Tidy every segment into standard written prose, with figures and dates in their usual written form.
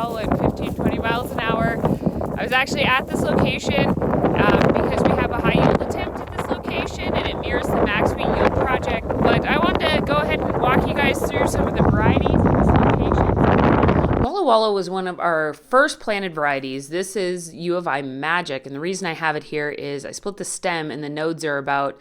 well at 15, 20 miles an hour. I was actually at this location because we have a high yield attempt at this location and it mirrors the max wheat yield project. But I wanted to go ahead and walk you guys through some of the varieties in this location. Walla Walla was one of our first planted varieties. This is U of I Magic, and the reason I have it here is I split the stem and the nodes are about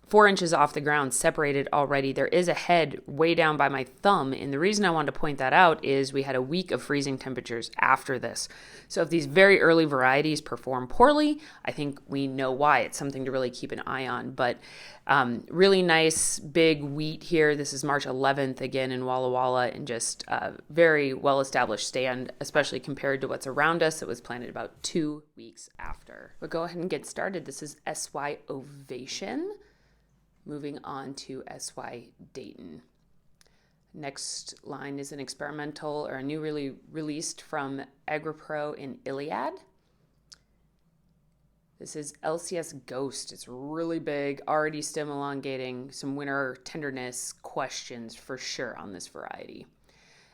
4 inches off the ground, separated already. There is a head way down by my thumb, and the reason I wanted to point that out is we had a week of freezing temperatures after this. So if these very early varieties perform poorly, I think we know why. It's something to really keep an eye on. But really nice big wheat here. This is March 11th again in Walla Walla, and just a very well-established stand, especially compared to what's around us. It was planted about 2 weeks after. But go ahead and get started. This is SY Ovation. Moving on to SY Dayton. Next line is an experimental or a new released from AgriPro in Iliad. This is LCS Ghost. It's really big, already stem elongating, some winter tenderness questions for sure on this variety.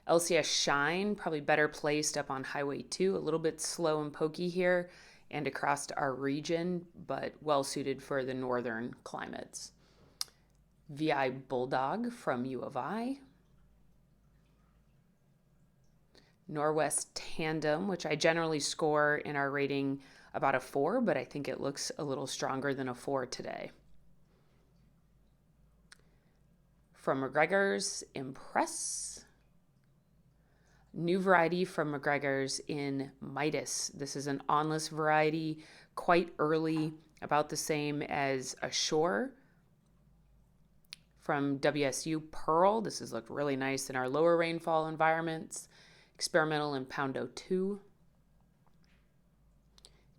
LCS Shine, probably better placed up on Highway 2, a little bit slow and pokey here and across our region, but well suited for the northern climates. VI Bulldog from U of I. Norwest Tandem, which I generally score in our rating about a 4, but I think it looks a little stronger than a 4 today. From McGregor's Impress. New variety from McGregor's in Midas. This is an onless variety, quite early, about the same as a Shore. From WSU Pearl, this has looked really nice in our lower rainfall environments. Experimental in Poundo 2.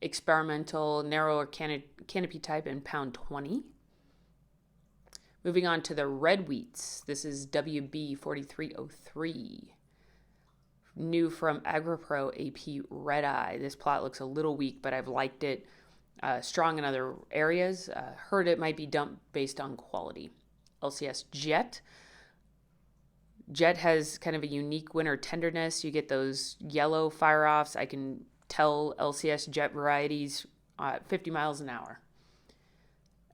Experimental narrower canopy type in Pound 20. Moving on to the red wheats. This is WB 4303. New from AgriPro AP Red Eye. This plot looks a little weak, but I've liked it. Strong in other areas. Heard it might be dumped based on quality. LCS Jet. Jet has kind of a unique winter tenderness. You get those yellow fire-offs. I can tell LCS Jet varieties 50 miles an hour.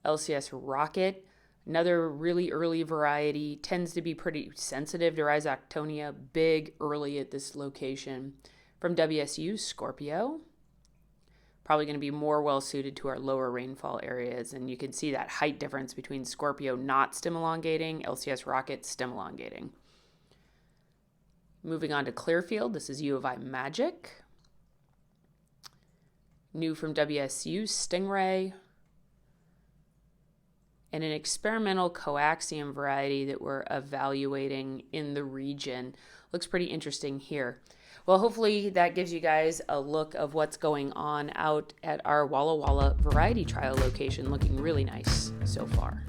LCS Rocket, another really early variety, tends to be pretty sensitive to rhizoctonia, big early at this location. From WSU Scorpio. Probably going to be more well suited to our lower rainfall areas. And you can see that height difference between Scorpio not stem elongating, LCS Rocket stem elongating. Moving on to Clearfield, this is U of I Magic. New from WSU Stingray. And an experimental coaxium variety that we're evaluating in the region. Looks pretty interesting here. Well, hopefully that gives you guys a look of what's going on out at our Walla Walla variety trial location. Looking really nice so far.